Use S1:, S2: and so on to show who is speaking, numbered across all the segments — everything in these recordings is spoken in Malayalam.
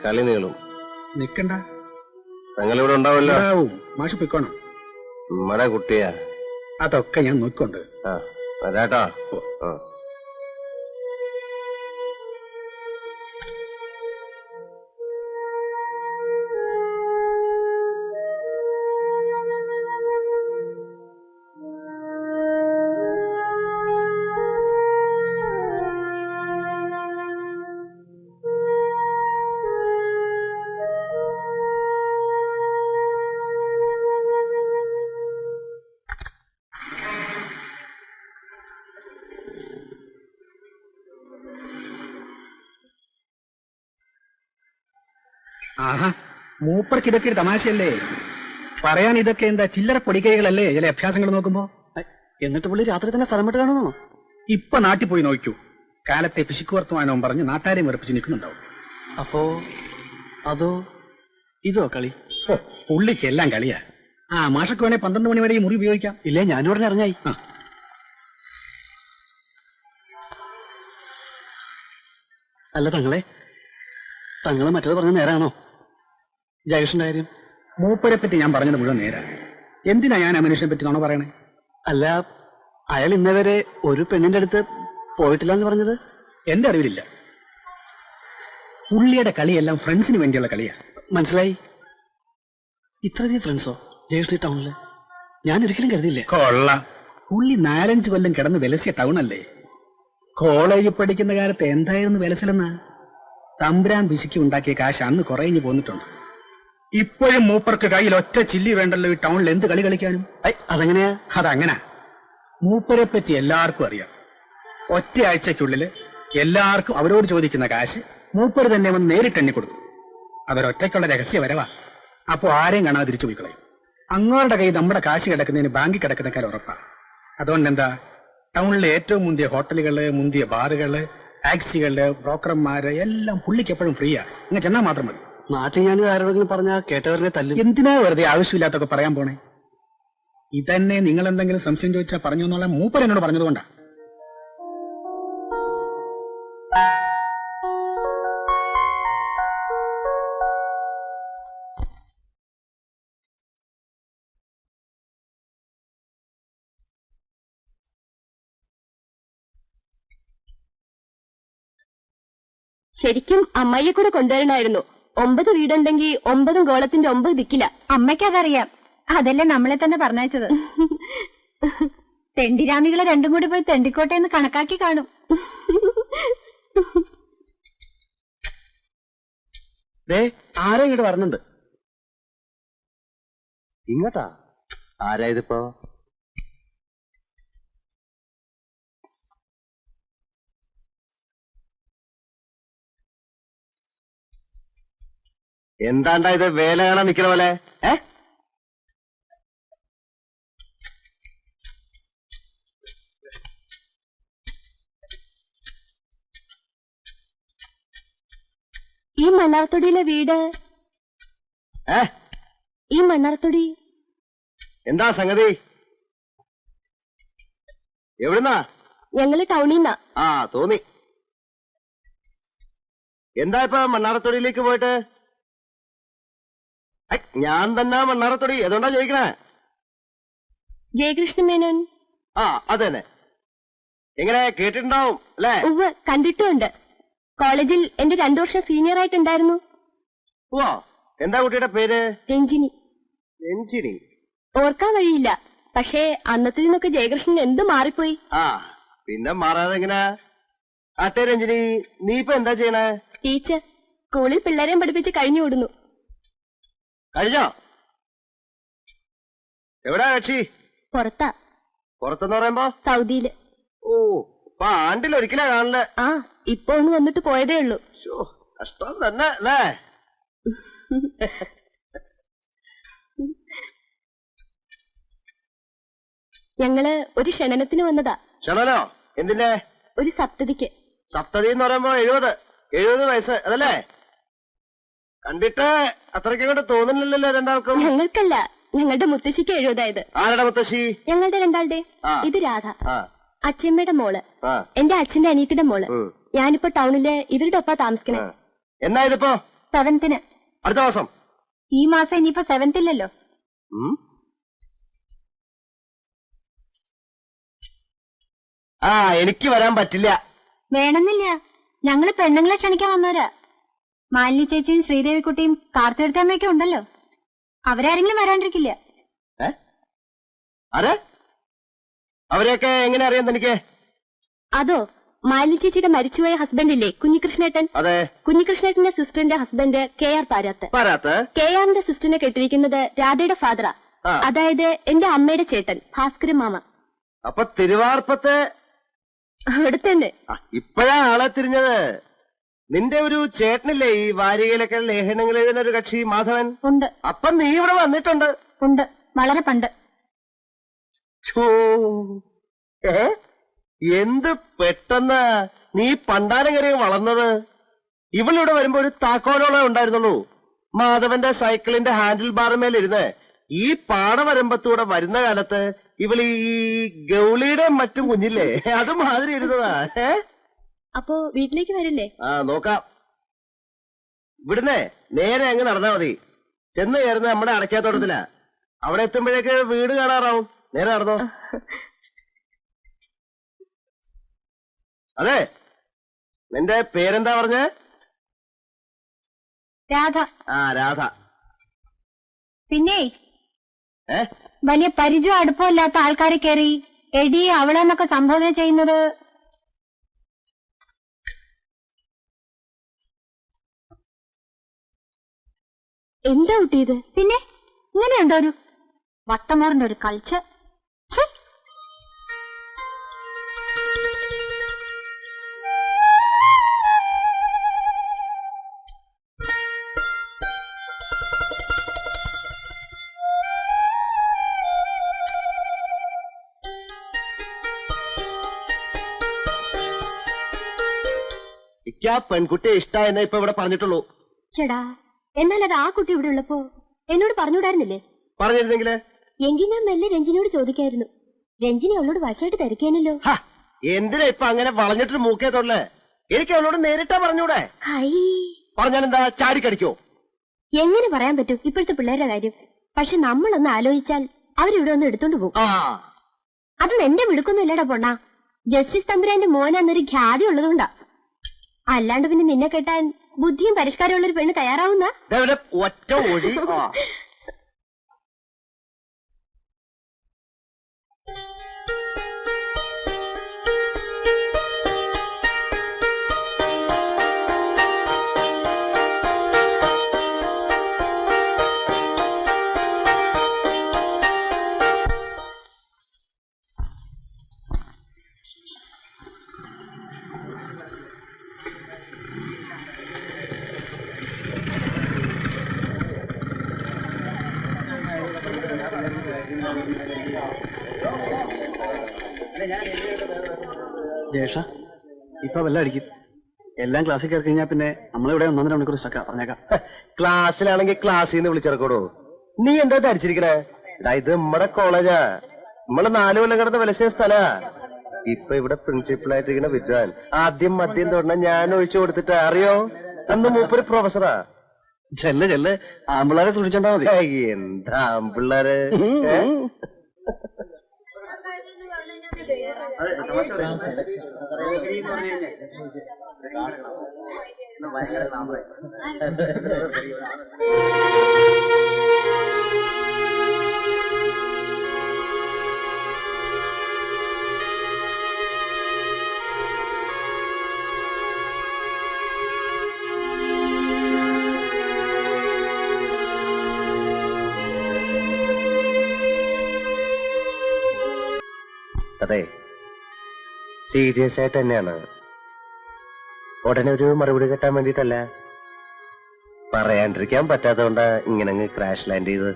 S1: കളി നീളും.
S2: നിക്കണ്ട,
S1: ഞങ്ങളിവിടെ ഉണ്ടാവല്ലോ.
S2: മാഷ് പൊയ്ക്കോണം.
S1: നമ്മടെ കുട്ടിയാ.
S2: അതൊക്കെ ഞാൻ നോക്കിക്കൊണ്ട്.
S1: ആ വരാട്ടോ. ആ
S2: ആഹാ, മൂപ്പർക്ക് ഇതൊക്കെ ഒരു തമാശയല്ലേ? പറയാൻ ഇതൊക്കെ എന്താ ചില്ലറ പൊടിക്കൈകളല്ലേ ചില അഭ്യാസങ്ങൾ നോക്കുമ്പോ?
S3: എന്നിട്ട് പുള്ളി രാത്രി തന്നെ സ്ഥലം വിട്ട് കാണുന്നോ?
S2: ഇപ്പൊ നാട്ടിൽ പോയി നോക്കൂ. കാലത്തെ പിശുക്ക് വർത്തമാനവും പറഞ്ഞ് നാട്ടാരെയും വെറുപ്പിച്ച് നിൽക്കുന്നുണ്ടാവും.
S3: അപ്പോ അതോ ഇതോ കളി?
S2: പുള്ളിക്കെല്ലാം കളിയാ. ആ മാഷക്ക് വേണേ 12 മണി വരെ ഈ മുറി ഉപയോഗിക്കാം.
S3: ഇല്ലേ, ഞാനിവിടെ ഇറങ്ങായി. അല്ല തങ്ങളെ മറ്റേത് പറഞ്ഞ നേരാണോ? ജയകൃഷ്ണന്റെ കാര്യം
S2: മൂപ്പരെ പറ്റി ഞാൻ പറഞ്ഞത് മുഴുവൻ നേരാ. എന്തിനാ ഞാൻ ആ മനുഷ്യനെ പറ്റി നോണ പറയണേ?
S3: അല്ല, അയാൾ ഇന്നേവരെ ഒരു പെണ്ണിന്റെ അടുത്ത് പോയിട്ടില്ല എന്ന് പറഞ്ഞത്
S2: എന്റെ അറിവിലില്ല. പുള്ളിയുടെ കളിയെല്ലാം ഫ്രണ്ട്സിന് വേണ്ടിയുള്ള കളിയാ.
S3: മനസ്സിലായി. ഇത്രയധികം ഫ്രണ്ട്സോ ജയകൃഷ്ണ ടൗണില്? ഞാൻ ഒരിക്കലും കരുതിയില്ലേ.
S2: കൊള്ളാം. പുള്ളി 4-5 കൊല്ലം കിടന്ന് വിലസിയ ടൗണല്ലേ. കോളേജിൽ പഠിക്കുന്ന കാലത്ത് എന്തായിരുന്നു വിലസലെന്നാ? തമ്പുരാൻ പിശുക്കി ഉണ്ടാക്കിയ കാശ് അന്ന് കുറഞ്ഞു പോന്നിട്ടുണ്ട്. ഇപ്പോഴും മൂപ്പർക്ക് കയ്യിൽ ഒറ്റ ചില്ലി വേണ്ടല്ലോ ഈ ടൗണിൽ എന്ത് കളി കളിക്കാനും.
S3: അതെങ്ങനെയാ?
S2: അതങ്ങനെ മൂപ്പരെ പറ്റി എല്ലാവർക്കും അറിയാം. ഒറ്റ ആഴ്ചക്കുള്ളിൽ എല്ലാവർക്കും അവരോട് ചോദിക്കുന്ന കാശ് മൂപ്പര് തന്നെ വന്ന് നേരിട്ടെണ്ണി കൊടുക്കും. അവരൊറ്റയ്ക്കുള്ള രഹസ്യ വരവാ. അപ്പോ ആരെയും കാണാതെ തിരിച്ചു പോയി കളയും. അങ്ങോരുടെ കയ്യിൽ നമ്മുടെ കാശ് കിടക്കുന്നതിന് ബാങ്കിൽ കിടക്കുന്നേക്കാൾ ഉറപ്പാണ്. അതുകൊണ്ട് എന്താ, ടൗണിലെ ഏറ്റവും മുന്തിയ ഹോട്ടലുകള്, മുന്തിയ ബാറുകള്, ടാക്സികള്, ബ്രോക്കർമാര് എല്ലാം പുള്ളിക്ക് എപ്പോഴും ഫ്രീയാ. ഇങ്ങനെ ചെന്നാൽ മാത്രം മതി.
S3: നാട്ടിൽ ഞാൻ ആരോടെങ്കിലും പറഞ്ഞാൽ കേട്ടവരെ തല്ലും.
S2: എന്തിനാ വെറുതെ ആവശ്യമില്ലാത്തൊക്കെ പറയാൻ പോണേ? ഇതന്നെ നിങ്ങൾ എന്തെങ്കിലും സംശയം ചോദിച്ചാൽ പറഞ്ഞു എന്നുള്ള മൂപ്പർ എന്നോട് പറഞ്ഞതുകൊണ്ടാ.
S4: ശരിക്കും അമ്മയെ കൂടെ കൊണ്ടുവരണമായിരുന്നു. 9 വീടുണ്ടെങ്കിൽ 9 ഗോളത്തിന്റെ 9 ദിക്കില്ല.
S5: അമ്മയ്ക്ക് അതറിയാം. അതല്ലേ നമ്മളെ തന്നെ പറഞ്ഞയച്ചത്. തെണ്ടിരാമികളെ രണ്ടും കൂടി പോയി തെണ്ടിക്കോട്ടെ എന്ന് കണക്കാക്കി കാണും.
S3: ആരും ഇങ്ങോട്ട് വരുന്നുണ്ട്.
S1: ഇങ്ങോട്ടാ? ആരാ ഇതിപ്പോ? എന്താണ്ടാ ഇത് വേല കാണാൻ നിക്കണ പോലെ?
S4: ഈ മണ്ണാർത്തൊടിയിലെ വീട്. ഈ മണ്ണാർത്തൊടി
S1: എന്താ സംഗതി? എവിടുന്നാ?
S4: ഞങ്ങള് ടൗണിന്നാ.
S1: ആ തോന്നി. എന്താ ഇപ്പൊ മണ്ണാറത്തൊടിയിലേക്ക് പോയിട്ട്? ഞാൻ തന്നെ മണ്ണാറത്തൊടി, അതുകൊണ്ടാ ചോദിക്കണേ.
S4: ജയകൃഷ്ണ മേനോൻ.
S1: ആ അതന്നെ. എങ്ങനെ കേട്ടിട്ടുണ്ടാവും അല്ലേ?
S4: ഉവ്വ്, കണ്ടിട്ടുമുണ്ട്. കോളേജിൽ എന്റെ 2 വർഷം സീനിയർ ആയിട്ടുണ്ടായിരുന്നു.
S1: ഓ, എന്താ കുട്ടിയുടെ പേര്?
S4: രഞ്ജിനി.
S1: രഞ്ജിനി?
S4: ഓർക്കാൻ വഴിയില്ല. പക്ഷേ അന്നത്തിൽ നിന്നൊക്കെ ജയകൃഷ്ണൻ എന്ത് മാറിപ്പോയി.
S1: ആ പിന്നെ മാറാതെ എങ്ങനെ? ആട്ടെ രഞ്ജിനി, നീ ഇപ്പൊ എന്താ ചെയ്യണേ?
S4: ടീച്ചർ. സ്കൂളിൽ പിള്ളേരെയും പഠിപ്പിച്ച് കഴിഞ്ഞു വിടുന്നു.
S1: കഴിഞ്ഞോ? എവിടാ കക്ഷി?
S4: പുറത്താ.
S1: പുറത്തെന്ന് പറയുമ്പോ?
S4: സൗദിയില്.
S1: ഓ, അപ്പൊ ആണ്ടിലൊരിക്കലാ കാണല്.
S4: ആ, ഇപ്പൊ ഒന്ന് വന്നിട്ട് പോയതേ ഉള്ളൂ.
S1: കഷ്ടം തന്നെ അല്ലേ?
S4: ഞങ്ങള് ഒരു ക്ഷണനത്തിന് വന്നതാ.
S1: ക്ഷണനോ? എന്തിന്റെ?
S4: ഒരു സപ്തതിക്ക്.
S1: സപ്തതി എന്ന് പറയുമ്പോ 70 വയസ്സ് അതല്ലേ? കണ്ടിട്ട് അത്രയ്ക്ക് അങ്ങോട്ട് തോന്നുന്നില്ലല്ലോ രണ്ടാൾക്കും.
S4: ഞങ്ങൾക്കല്ല, ഞങ്ങളുടെ മുത്തശ്ശിക്ക് 70.
S1: ആരുടെ മുത്തശ്ശി?
S4: ഞങ്ങളുടെ രണ്ടാളുടെ. ഇത് രാധ, അച്ഛമ്മയുടെ മോള്, എന്റെ അച്ഛന്റെ അനിയത്തിന്റെ മോള്. ഞാനിപ്പോ ടൗണില് ഇവരുടെ ഒപ്പാ താമസിക്കണേ.
S1: എന്നാ ഇതിപ്പോ
S5: സെവന്തിന്.
S1: അടുത്ത മാസം.
S5: ഈ മാസം ഇനിയിപ്പോ സെവന്തില്ലല്ലോ.
S1: ഉം. ആ എനിക്ക് വരാൻ പറ്റില്ല.
S5: വേണമെന്നില്ല, ഞങ്ങള് പെണ്ണുങ്ങളെ ക്ഷണിക്കാൻ വന്നവരാ. മാലിനി ചേച്ചിയും ശ്രീദേവിക്കുട്ടിയും കാർത്തികത്തമ്മയൊക്കെ ഉണ്ടല്ലോ, അവരാരെങ്കിലും വരാണ്ടിരിക്കില്ല.
S1: ആരെ? അവരെയൊക്കെ എങ്ങനെ അറിയാൻ തനിക്ക്?
S4: അതോ മാലിനി ചേച്ചിയുടെ മരിച്ചുപോയ ഹസ്ബൻഡ് ഇല്ലേ കുഞ്ഞികൃഷ്ണേട്ടൻ?
S1: അതെ.
S4: കുഞ്ഞികൃഷ്ണേട്ടന്റെ സിസ്റ്ററിന്റെ ഹസ്ബൻഡ് KR പാരാത്ത്. KRന്റെ സിസ്റ്ററിനെ കെട്ടിരിക്കുന്നത് രാധയുടെ ഫാദറാ.
S1: ആ.
S4: അതായത് എന്റെ അമ്മയുടെ ചേട്ടൻ ഭാസ്കരൻ മാമ.
S1: അപ്പൊ തിരുവാർപ്പത്തെ
S4: അവിടെ തന്നെ.
S1: ഇപ്പഴാ ആളെ തിരിഞ്ഞത്. നിന്റെ ഒരു ചേട്ടനില്ലേ ഈ വാരികയിലൊക്കെ ലേഖനങ്ങൾ എഴുതുന്ന ഒരു കക്ഷി, മാധവൻ?
S5: ഉണ്ട്.
S1: അപ്പൊ നീ ഇവിടെ വന്നിട്ടുണ്ട്?
S5: ഉണ്ട്, വളരെ പണ്ട്.
S1: ഛോ, എന്ത് പെട്ടെന്ന് നീ പണ്ടാരം കയറി വളർന്നത്. ഇവളിവിടെ വരുമ്പോ ഒരു താക്കോലോളം ഉണ്ടായിരുന്നുള്ളൂ. മാധവന്റെ സൈക്കിളിന്റെ ഹാൻഡിൽ ബാറുമേലിരുന്ന് ഈ പാടവരമ്പത്തൂടെ വരുന്ന കാലത്ത് ഇവള് ഈ ഗൗളിയുടെ മറ്റും കുഞ്ഞില്ലേ, അത് മാതിരി ഇരുന്നതാ.
S4: അപ്പോ വീട്ടിലേക്ക് വരില്ലേ?
S1: ആ നോക്കാം. ഇവിടുന്ന് നേരെ അങ്ങ് നടന്നാ മതി. ചെന്ന് കയറുന്ന നമ്മുടെ അടയ്ക്കാത്തോട്ടത്തില. അവിടെ എത്തുമ്പോഴേക്ക് വീട് കാണാറാവും. നേരെ നടന്നോ. അതെ, നിന്റെ പേരെന്താ പറഞ്ഞേ?
S5: രാധ.
S1: ആ രാധ.
S5: പിന്നെ വലിയ പരിചയം അടുപ്പമില്ലാത്ത ആൾക്കാരെ കയറി എടി അവളെന്നൊക്കെ സംബോധന ചെയ്യുന്നത്
S4: എന്താ കുട്ടിയത്?
S5: പിന്നെ ഇങ്ങനെയുണ്ടോ ഒരു വട്ടമോറിന്റെ ഒരു കൾച്ചർ?
S1: ഇക്കാ പെൺകുട്ടിയെ ഇഷ്ടായെന്നേ ഇപ്പൊ ഇവിടെ പറഞ്ഞിട്ടുള്ളൂ.
S4: ചേടാ, എന്നാൽ അത് ആ കുട്ടി ഇവിടെ ഉള്ളപ്പോ എന്നോട് പറഞ്ഞുകൂടായിരുന്നില്ലേ?
S1: പറഞ്ഞിരുന്നെങ്കില്
S4: എങ്കിൽ ഞാൻ മെല്ലെ രഞ്ജിനിയോട് ചോദിക്കായിരുന്നു. രഞ്ജിനി അവളോട് വശമായിട്ട് തിരക്കാനല്ലോ.
S1: എന്തിനാ ഇപ്പൊ അങ്ങനെ വളഞ്ഞിട്ടൊരു മൂക്കേ തൊള്ളേ? എനിക്ക് അവളോട് നേരിട്ടാ പറഞ്ഞൂടെ?
S4: ഹൈ,
S1: പറഞ്ഞാലെന്താ, ചാടിക്കടിക്കോ?
S4: എങ്ങനെ പറയാൻ പറ്റും ഇപ്പോഴത്തെ പിള്ളേരുടെ കാര്യം? പക്ഷെ നമ്മളൊന്ന് ആലോചിച്ചാൽ അവരിവിടെ ഒന്ന് എടുത്തോണ്ട് പോകും. അത് എന്റെ മിടുക്കൊന്നും ഇല്ലടാ പൊണ്ണാ. ജസ്റ്റിസ് തമ്പുരാന്റെ മോനെന്നൊരു ഖ്യാതി ഉള്ളതുകൊണ്ടാ. അല്ലാണ്ട് പിന്നെ നിന്നെ കെട്ടാൻ ബുദ്ധിയും പരിഷ്കാരമുള്ള ഒരു പെണ്ണ് തയ്യാറാവുന്ന
S1: ഒറ്റ ഒഴി.
S3: ജേഷ, ഇപ്പൊ വല്ല അടിക്കും. എല്ലാം ക്ലാസ്സിൽ കയറി കഴിഞ്ഞാൽ പിന്നെ നമ്മളിവിടെ 1.5 മണിക്കൂർ സ്റ്റക്കാ. പറഞ്ഞേക്കാം.
S1: ക്ലാസ്സിലാണെങ്കിൽ ക്ലാസ്സിൽ നിന്ന് വിളിച്ചിറക്കോടോ. നീ എന്താ ധരിച്ചിരിക്കണേ? ഇത് നമ്മടെ കോളേജാ. നമ്മള് 4 കൊല്ലം കിടന്ന് വിലസിയ സ്ഥലാ. ഇപ്പൊ ഇവിടെ പ്രിൻസിപ്പളായിട്ടിരിക്കുന്ന വിദ്വാൻ ആദ്യം മദ്യം തൊടണ ഞാൻ ഒഴിച്ചു കൊടുത്തിട്ട് അറിയോ? അന്ന് മൂപ്പര് പ്രൊഫസറാ.
S3: ചെല്ല് ആമ്പിള്ളാരെ സൂക്ഷിച്ചോണ്ടാ മതി.
S1: എന്താ ആമ്പിള്ളാര്? അതെ, സീരിയസ് ആയിട്ട് തന്നെയാണ്. ഉടനെ ഒരു മറുപടി കിട്ടാൻ വേണ്ടിട്ടല്ല, പറയാണ്ടിരിക്കാൻ പറ്റാത്തതുകൊണ്ടാ ഇങ്ങനെ ക്രാഷ് ലാൻഡ് ചെയ്ത്.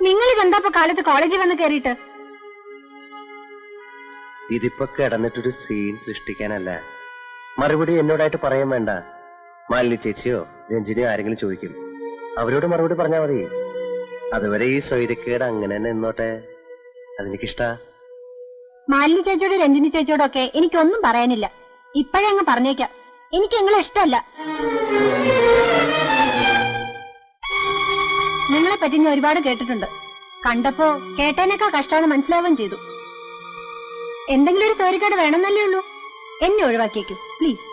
S5: നിങ്ങൾ ഇതെന്താ കാലത്ത് കോളേജിൽ വന്ന് കയറിയിട്ട്?
S1: ഇതിപ്പോ കിടന്നിട്ടൊരു സീൻ സൃഷ്ടിക്കാനല്ല. മറുപടി എന്നോടായിട്ട് പറയാൻ വേണ്ട. മാലിനി ചേച്ചിയോ രഞ്ജിനിയോ ആരെങ്കിലും ചോദിക്കും, അവരോട് മറുപടി പറഞ്ഞാൽ മതി. അതുവരെ ഈ സ്വൈര്യക്കേട് അങ്ങനെ തന്നെ നിന്നോട്ടെ. അതെനിക്കിഷ്ടാ.
S5: മാലിനി ചേച്ചിയോട് രഞ്ജിനി ചേച്ചിയോടൊക്കെ എനിക്കൊന്നും പറയാനില്ല. ഇപ്പോഴങ്ങ് പറഞ്ഞേക്കാം.
S4: എനിക്ക് നിങ്ങളെ ഇഷ്ടമല്ല. നിങ്ങളെ പറ്റി ഞാൻ ഒരുപാട് കേട്ടിട്ടുണ്ട്. കണ്ടപ്പോ കേട്ടതിനേക്കാൾ കഷ്ടമാണെന്ന് മനസ്സിലാവുകയും ചെയ്തു. എന്തെങ്കിലും ഒരു ചോരിക്കാട് വേണമെന്നല്ലേ ഉള്ളൂ. എന്നെ ഒഴിവാക്കിയേക്കൂ പ്ലീസ്.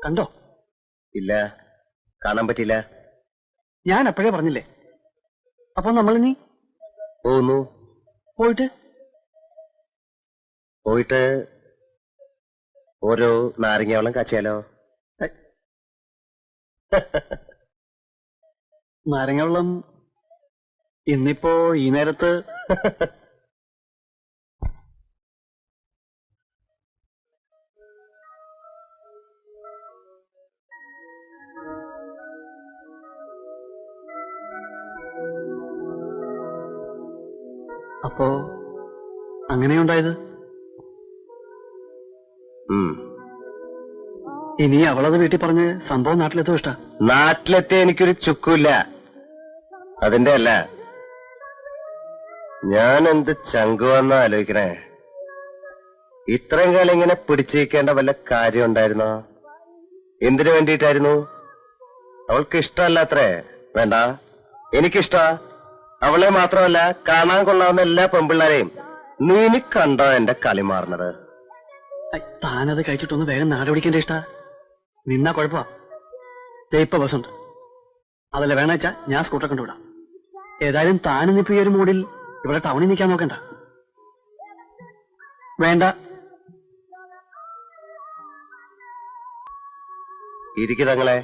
S3: കണ്ടോ?
S1: ഇല്ല, കാണാൻ പറ്റില്ല.
S3: ഞാൻ അപ്പോഴേ പറഞ്ഞില്ലേ. അപ്പൊ നമ്മളിനി
S1: പോകുന്നു.
S3: പോയിട്ട്
S1: പോയിട്ട് ഓരോ നാരങ്ങ വെള്ളം കാച്ചിയാലോ?
S3: നാരങ്ങ വെള്ളം ഇന്നിപ്പോ ഈ നേരത്ത്? അപ്പോ അങ്ങനെയുണ്ടായത്? ഇനി അവളത് വീട്ടിൽ പറഞ്ഞ് സംഭവം നാട്ടിലെത്തും. ഇഷ്ട
S1: നാട്ടിലെത്തിയ എനിക്കൊരു ചുക്കുമില്ല. അതിന്റെ അല്ല, ഞാൻ എന്ത് ചങ്കുവെന്നാ ആലോചിക്കണേ. ഇത്രയും കാലം ഇങ്ങനെ പിടിച്ചിരിക്കേണ്ട വല്ല കാര്യം ഉണ്ടായിരുന്നോ? എന്തിനു വേണ്ടിയിട്ടായിരുന്നു? അവൾക്ക് ഇഷ്ടമല്ലത്രേ. വേണ്ട, എനിക്കിഷ്ട. അവളെ മാത്രമല്ല, കാണാൻ കൊള്ളാവുന്ന എല്ലാ പെമ്പിള്ളാരെയും. നീ കണ്ടോ എന്റെ കളി മാറുന്നത്?
S3: താനത് കഴിച്ചിട്ടൊന്ന് വേഗം നാട് പിടിക്കേണ്ട. ഇഷ്ട നിന്നാ കുഴപ്പമാ. ഇപ്പൊ ബസ്സുണ്ട്, അതല്ല വേണച്ചാ ഞാൻ സ്കൂട്ടർ കൊണ്ടുവിടാം. ഏതായാലും താനിന്നിപ്പോ ഈ ഒരു മൂഡിൽ ഇവിടെ ടൗണിൽ നിൽക്കാൻ നോക്കണ്ട. വേണ്ട,
S1: ഇരിക്കുന്നങ്ങളെ.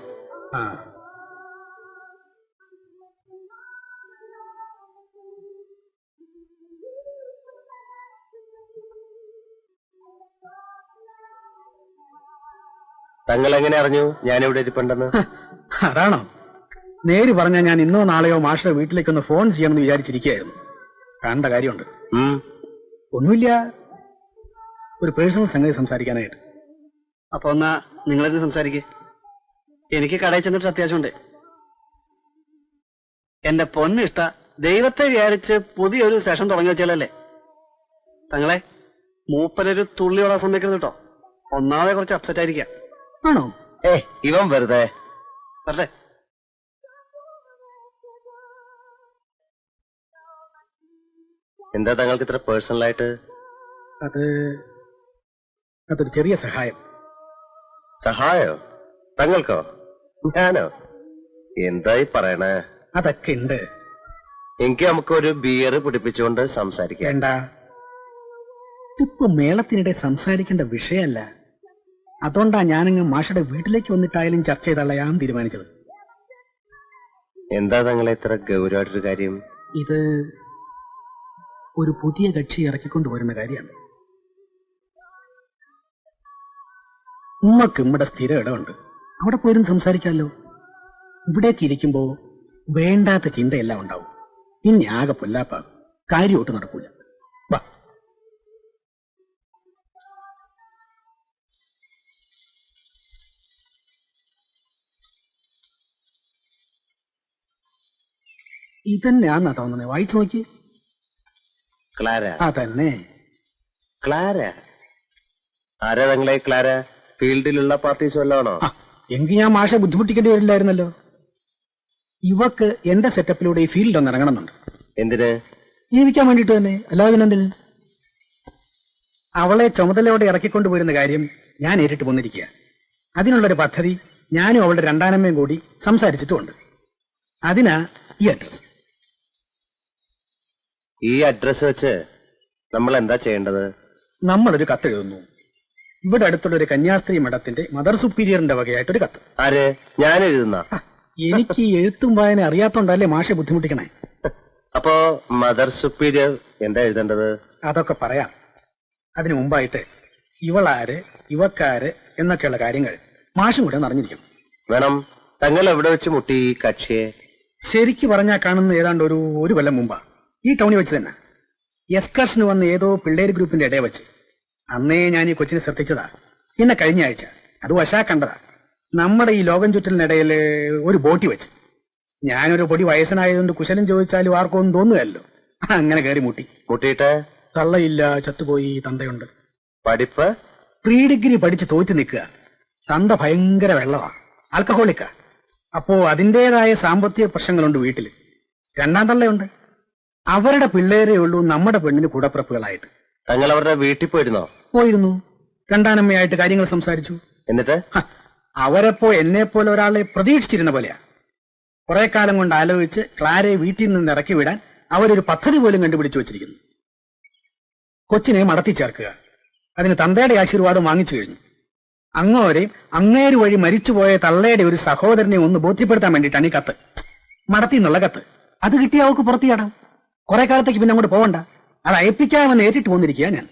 S1: തങ്ങൾ എങ്ങനെ അറിഞ്ഞു ഞാനിവിടെ ഇരിപ്പുണ്ടെന്ന്?
S2: അതാണോ? നേര് പറഞ്ഞാൽ ഞാൻ ഇന്നോ നാളെയോ മാഷയുടെ വീട്ടിലേക്കൊന്ന് ഫോൺ ചെയ്യണമെന്ന് വിചാരിച്ചിരിക്കുകയായിരുന്നു. കാണേണ്ട കാര്യമുണ്ട്. ഒന്നുമില്ല, ഒരു പേഴ്സണൽ സംഗതി സംസാരിക്കാനായിട്ട്.
S3: അപ്പൊ എന്നാ നിങ്ങളിത് സംസാരിക്കേ. എനിക്ക് കടയിൽ ചെന്നിട്ട് അത്യാവശ്യമുണ്ട്. എന്റെ പൊന്നിഷ്ട, ദൈവത്തെ വിചാരിച്ച് പുതിയൊരു സെഷൻ തുടങ്ങി വെച്ചാലല്ലേ. തങ്ങളെ മൂപ്പരൊരു തുള്ളിയോടാൻ സമ്മതിക്കരുത് കേട്ടോ. ഒന്നാമതെ കുറച്ച് അപ്സെറ്റ് ആയിരിക്കാം.
S2: ആണോ?
S1: ഇവൻ വെറുതെ
S3: വരട്ടെ.
S1: എന്താ തങ്ങൾക്ക് ഇത്ര പേഴ്സണലായിട്ട്?
S2: അതൊരു ചെറിയ സഹായം.
S1: സഹായോ? തങ്ങൾക്കോ? ഞാനോ? എന്തായി പറയണേ?
S2: അതൊക്കെ ഉണ്ട്.
S1: എനിക്ക് നമുക്കൊരു ബിയർ പിടിപ്പിച്ചുകൊണ്ട് സംസാരിക്കാം.
S2: വേണ്ട, ഇപ്പൊ മേളത്തിനിടെ സംസാരിക്കേണ്ട വിഷയമല്ല. അതുകൊണ്ടാ ഞാനങ്ങ് മാഷയുടെ വീട്ടിലേക്ക് വന്നിട്ടായാലും ചർച്ച ചെയ്തളയാൻ തീരുമാനിച്ചത്.
S1: എന്താ തങ്ങളെ ഇത്ര ഗൗരവമായിട്ടൊരു കാര്യം?
S2: ഇത് ഒരു പുതിയ കക്ഷി ഇറക്കിക്കൊണ്ടുവരുന്ന കാര്യമാണ്. ഉമ്മക്ക് ഇവിടെ സ്ഥിര ഇടമുണ്ട്, അവിടെ പോയിരുന്നു സംസാരിക്കാമല്ലോ. ഇവിടേക്ക് ഇരിക്കുമ്പോ വേണ്ടാത്ത ചിന്തയെല്ലാം ഉണ്ടാവും. ഇനി ആകെ പൊല്ലാപ്പാകും, കാര്യമൊട്ട് നടക്കൂല. വാ. ഇതന്നെയാന്നാ തോന്നുന്നത്. വായിച്ചു നോക്കി.
S1: ക്ലാര?
S2: അതന്നെ.
S1: ക്ലാര? ആരാ തങ്ങളെ ക്ലാര? ഫീൽഡിലുള്ള പാർട്ടീസ് വല്ലതാണോ?
S2: എങ്കിൽ ഞാൻ മാഷെ ബുദ്ധിമുട്ടിക്കേണ്ടി വരില്ലായിരുന്നല്ലോ. ഇവക്ക് എന്റെ സെറ്റപ്പിലൂടെ ഈ ഫീൽഡ് ഒന്ന് ഇറങ്ങണമെന്നുണ്ട്.
S1: എന്തിന്?
S2: ജീവിക്കാൻ വേണ്ടിട്ട് തന്നെ, അല്ലാതെ എന്തിന്? അവളെ ചുമതലയോടെ ഇറക്കിക്കൊണ്ടുപോരുന്ന കാര്യം ഞാൻ നേരിട്ട് വന്നിരിക്കുക. അതിനുള്ളൊരു പദ്ധതി ഞാനും അവളുടെ രണ്ടാനമ്മയും കൂടി സംസാരിച്ചിട്ടുമുണ്ട്. അതിനാ ഈ അഡ്രസ്.
S1: ഈ അഡ്രസ് വെച്ച് നമ്മൾ എന്താ ചെയ്യേണ്ടത്?
S2: നമ്മളൊരു കത്തെഴുതുന്നു. ഇവിടെ അടുത്തുള്ള ഒരു കന്യാസ്ത്രീ മഠത്തിന്റെ മദർ സുപ്പീരിയറിന്റെ വകയായിട്ടൊരു കത്ത്.
S1: ആര്? ഞാൻ എഴുതുന്ന?
S2: എനിക്ക് ഈ എഴുത്തും വായന അറിയാത്തോണ്ടല്ലേ മാഷെ ബുദ്ധിമുട്ടിക്കണേ.
S1: അപ്പോ മദർ സുപ്പീരിയർ എന്താ എഴുതേണ്ടത്?
S2: അതൊക്കെ പറയാം. അതിനു മുമ്പായിട്ട് ഇവളാര്, ഇവക്കാര് എന്നൊക്കെയുള്ള കാര്യങ്ങൾ മാഷും കൂടെ അറിഞ്ഞിരിക്കും.
S1: വേണം. തങ്ങൾ എവിടെ വെച്ച് മുട്ടി ഈ കക്ഷിയെ?
S2: ശരിക്ക് പറഞ്ഞാൽ കാണുന്ന ഏതാണ്ട് ഒരു കൊല്ലം മുമ്പാ, ഈ ടൗണിൽ വെച്ച് തന്നെ. എക്സ്കർഷന് വന്ന ഏതോ പിള്ളേര് ഗ്രൂപ്പിന്റെ ഇടയിൽ വെച്ച്. അന്നേ ഞാൻ ഈ കൊച്ചിനെ ശ്രദ്ധിച്ചതാ. പിന്നെ കഴിഞ്ഞ ആഴ്ച അത് വശാ കണ്ടതാ. നമ്മുടെ ഈ ലോകം ചുറ്റലിനിടയിൽ ഒരു ബോട്ടി വെച്ച്. ഞാനൊരു പൊടി വയസ്സനായതുകൊണ്ട് കുശലം ചോദിച്ചാലും ആർക്കും ഒന്നും തോന്നുകയല്ലോ. അങ്ങനെ കയറി മുട്ടി.
S1: മുട്ടിയിട്ട്?
S2: തള്ളയില്ല, ചത്തുപോയി. തന്തയുണ്ട്.
S1: പഠിപ്പ്?
S2: പ്രീ ഡിഗ്രി പഠിച്ച് തോറ്റു നിൽക്കുക. തന്ത ഭയങ്കര വെള്ളമാ, ആൽക്കഹോളിക്കാ. അപ്പോ അതിൻ്റെതായ സാമ്പത്തിക പ്രശ്നങ്ങളുണ്ട് വീട്ടില്. രണ്ടാം തള്ളയുണ്ട്. അവരുടെ പിള്ളേരേ ഉള്ളൂ നമ്മുടെ പെണ്ണിന് കൂടപ്പിറപ്പുകളായിട്ട്.
S1: തങ്ങൾ അവരുടെ വീട്ടിൽ പോയിരുന്നോ?
S2: പോയിരുന്നു. രണ്ടാനമ്മയായിട്ട് കാര്യങ്ങൾ സംസാരിച്ചു.
S1: എന്നിട്ട്?
S2: അവരെപ്പോ എന്നെപ്പോലെ ഒരാളെ പ്രതീക്ഷിച്ചിരുന്ന പോലെയാ. കുറെ കാലം കൊണ്ട് ആലോചിച്ച് ക്ലാരയെ വീട്ടിൽ നിന്ന് ഇറക്കി വിടാൻ അവരൊരു പദ്ധതി പോലും കണ്ടുപിടിച്ചു വച്ചിരിക്കുന്നു. കൊച്ചിനെ മടത്തി ചേർക്കുക. അതിന് തന്തയുടെ ആശീർവാദം വാങ്ങിച്ചു കഴിഞ്ഞു. അങ്ങേര് വഴി മരിച്ചുപോയ തള്ളയുടെ ഒരു സഹോദരനെ ഒന്ന് ബോധ്യപ്പെടുത്താൻ വേണ്ടിയിട്ടാണ് ഈ കത്ത്. മടത്തി എന്നുള്ള കത്ത്. അത് കിട്ടിയ അവക്ക് പുറത്തു ചാടാം. കുറെ കാലത്തേക്ക് പിന്നെ അങ്ങോട്ട് പോവണ്ട. അത് അയപ്പിക്കാമെന്ന് ഏറ്റിട്ട് പോന്നിരിക്കുക ഞാൻ.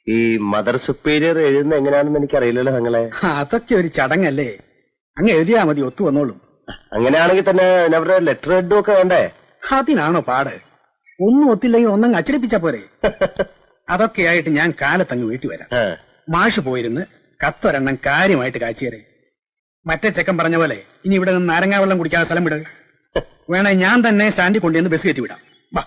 S1: ഈ മദർ സുപ്പീരിയർ എഴുതുന്ന എങ്ങനെയാണെന്ന് എനിക്കറിയില്ലല്ലോ തങ്ങളെ.
S2: അതൊക്കെ ഒരു ചടങ്ങല്ലേ. അങ്ങ് എഴുതിയാ മതി, ഒത്തു വന്നോളും.
S1: അങ്ങനെയാണെങ്കിൽ തന്നെ അവരുടെ ലെറ്റർ ഹെഡും ഒക്കെ വേണ്ടേ?
S2: അതിനാണോ പാട്? ഒന്നും ഒത്തില്ലെങ്കിൽ ഒന്നങ്ങ് അച്ചടിപ്പിച്ചാ പോരെ. അതൊക്കെയായിട്ട് ഞാൻ കാലത്തങ്ങ് വീട്ടിൽ വരാം. മാഷ് പോയിരുന്ന് കത്തൊരെണ്ണം കാര്യമായിട്ട് കാച്ചിയരേ. മറ്റേ ചെക്കൻ പറഞ്ഞ പോലെ ഇനി ഇവിടെ നിന്ന് നാരങ്ങാ വെള്ളം കുടിക്കാതെ സ്ഥലം വിട്. വേണേ ഞാൻ തന്നെ സ്റ്റാൻഡിൽ കൊണ്ടുവന്ന് ബസ് കയറ്റി വിടാം. വാ.